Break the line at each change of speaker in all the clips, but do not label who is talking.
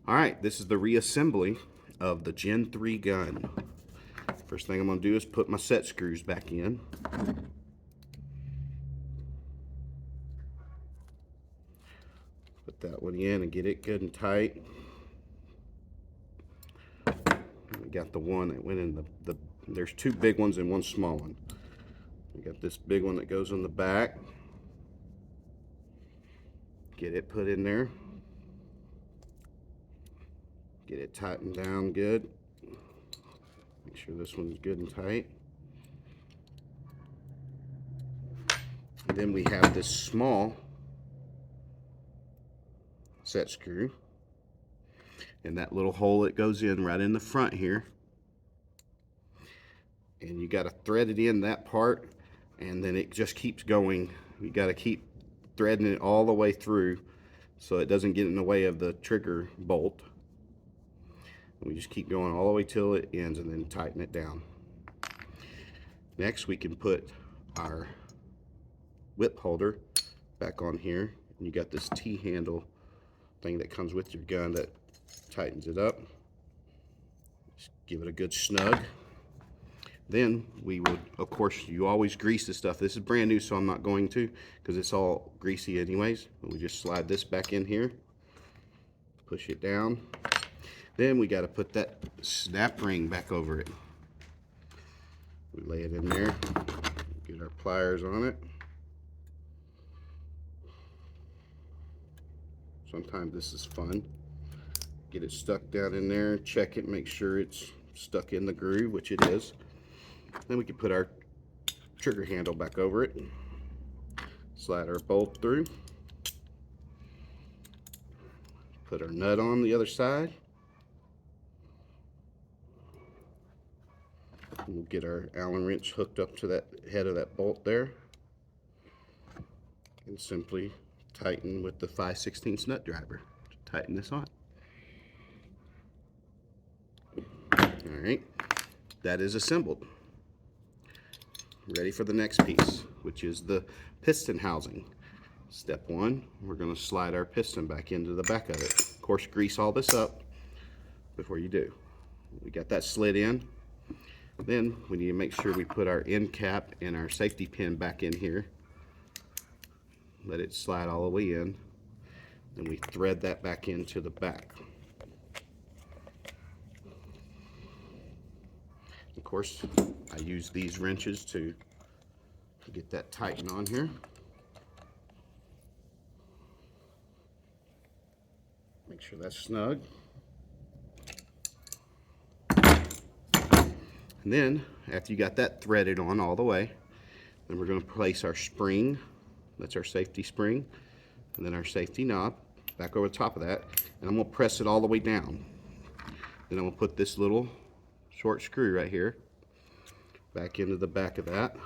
All right, this is the reassembly of the Gen 3 gun. First thing I'm going to do is put my set screws back in. Put that one in and get it good and tight. We got the one that went in there's two big ones and one small one. We got this big one that goes in the back. Get it put in there. Get it tightened down good. Make sure this one's good and tight. And then we have this small set screw. And that little hole that goes in right in the front here. And you got to thread it in that part, and then it just keeps going. You got to keep threading it all the way through so it doesn't get in the way of the trigger bolt. And we just keep going all the way till it ends and then tighten it down. Next, we can put our whip holder back on here. And you got this T-handle thing that comes with your gun that tightens it up. Just give it a good snug. Then we would, of course, you always grease this stuff. This is brand new, so I'm not going to, because it's all greasy anyways. We just slide this back in here, push it down. Then we got to put that snap ring back over it. We lay it in there, get our pliers on it. Sometimes this is fun. Get it stuck down in there, check it, make sure it's stuck in the groove, which it is. Then we can put our trigger handle back over it, slide our bolt through, put our nut on the other side, and we'll get our Allen wrench hooked up to that head of that bolt there, and simply tighten with the 5/16 nut driver to tighten this on. Alright, that is assembled. Ready for the next piece, which is the piston housing. Step one, we're going to slide our piston back into the back of it. Of course, grease all this up before you do. We got that slid in. Then we need to make sure we put our end cap and our safety pin back in here. Let it slide all the way in. Then we thread that back into the back. Of course, I use these wrenches to get that tightened on here. Make sure that's snug. And then, after you got that threaded on all the way, then we're going to place our spring. That's our safety spring. And then our safety knob back over the top of that. And I'm going to press it all the way down. Then I'm going to put this little short screw right here back into the back of that,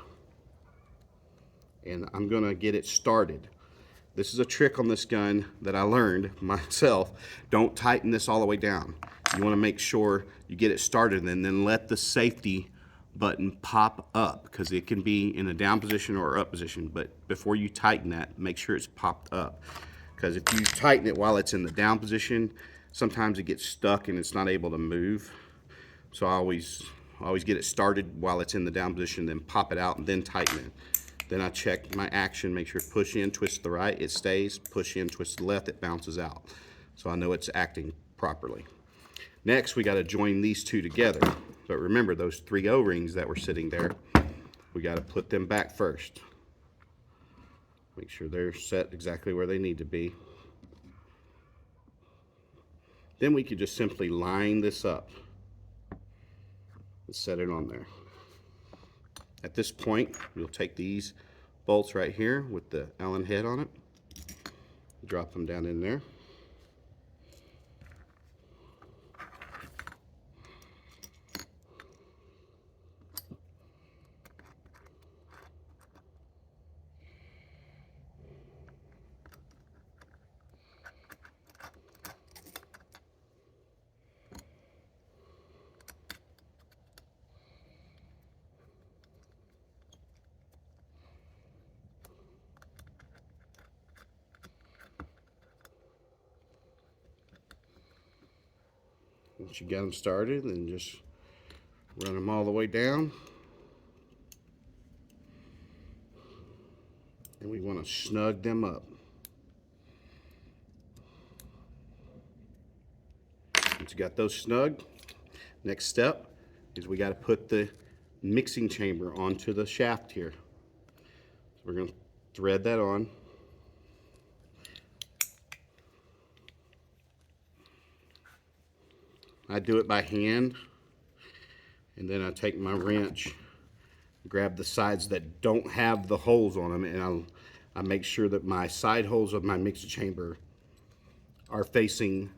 and I'm gonna get it started. This is a trick on this gun that I learned myself. Don't tighten this all the way down. You want to make sure you get it started and then let the safety button pop up, because it can be in a down position or up position, but before you tighten that, make sure it's popped up, because if you tighten it while it's in the down position, sometimes it gets stuck and it's not able to move. So I always get it started while it's in the down position, then pop it out and then tighten it. Then I check my action, make sure push in, twist to the right, it stays, push in, twist to the left, it bounces out. So I know it's acting properly. Next, we got to join these two together. But remember, those 3 O-rings that were sitting there, we got to put them back first. Make sure they're set exactly where they need to be. Then we could just simply line this up and set it on there. At this point, we'll take these bolts right here with the Allen head on it, drop them down in there. Once you got them started, then just run them all the way down. And we want to snug them up. Once you got those snug, next step is we got to put the mixing chamber onto the shaft here. So we're going to thread that on. I do it by hand, and then I take my wrench, grab the sides that don't have the holes on them, and I make sure that my side holes of my mixer chamber are facing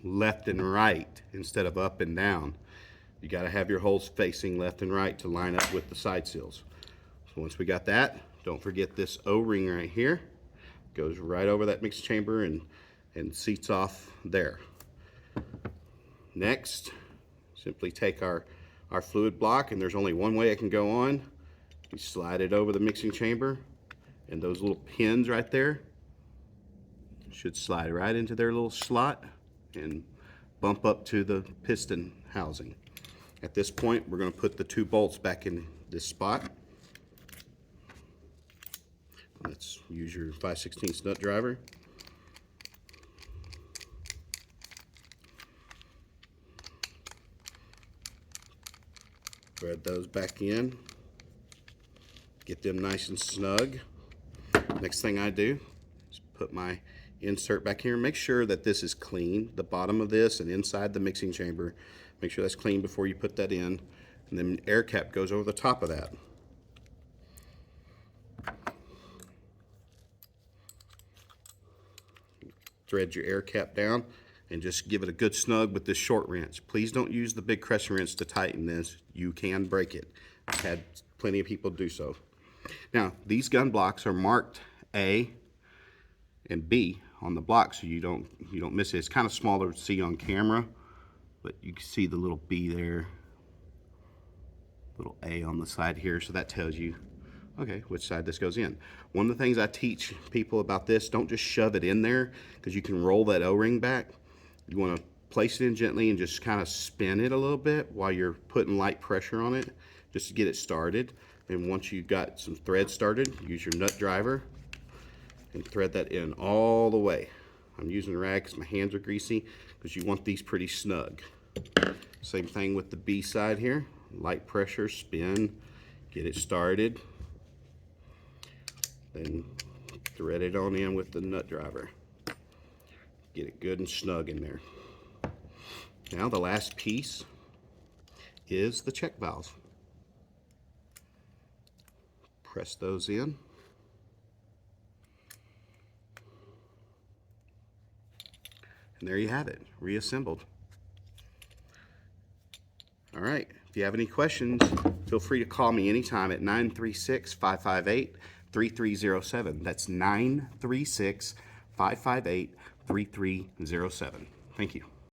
left and right instead of up and down. You got to have your holes facing left and right to line up with the side seals. So once we got that, don't forget this O-ring right here. Goes right over that mixer chamber and seats off there. Next, simply take our fluid block, and there's only one way it can go on. You slide it over the mixing chamber, and those little pins right there should slide right into their little slot and bump up to the piston housing. At this point, we're going to put the 2 bolts back in this spot. Let's use your 5/16 nut driver. Thread those back in. Get them nice and snug. Next thing I do is put my insert back here. Make sure that this is clean. The bottom of this and inside the mixing chamber. Make sure that's clean before you put that in. And then air cap goes over the top of that. Thread your air cap down and just give it a good snug with this short wrench. Please don't use the big crescent wrench to tighten this. You can break it. I've had plenty of people do so. Now, these gun blocks are marked A and B on the block, so you don't miss it. It's kind of smaller to see on camera, but you can see the little B there, little A on the side here, so that tells you, okay, which side this goes in. One of the things I teach people about this, don't just shove it in there, because you can roll that O-ring back. You want to place it in gently and just kind of spin it a little bit while you're putting light pressure on it, just to get it started. And once you've got some thread started, use your nut driver and thread that in all the way. I'm using a rag because my hands are greasy, because you want these pretty snug. Same thing with the B side here. Light pressure, spin, get it started. Then thread it on in with the nut driver. Get it good and snug in there. Now the last piece is the check valves. Press those in. And there you have it, reassembled. All right, if you have any questions, feel free to call me anytime at 936-558-3307. That's 936-558-3307. Thank you.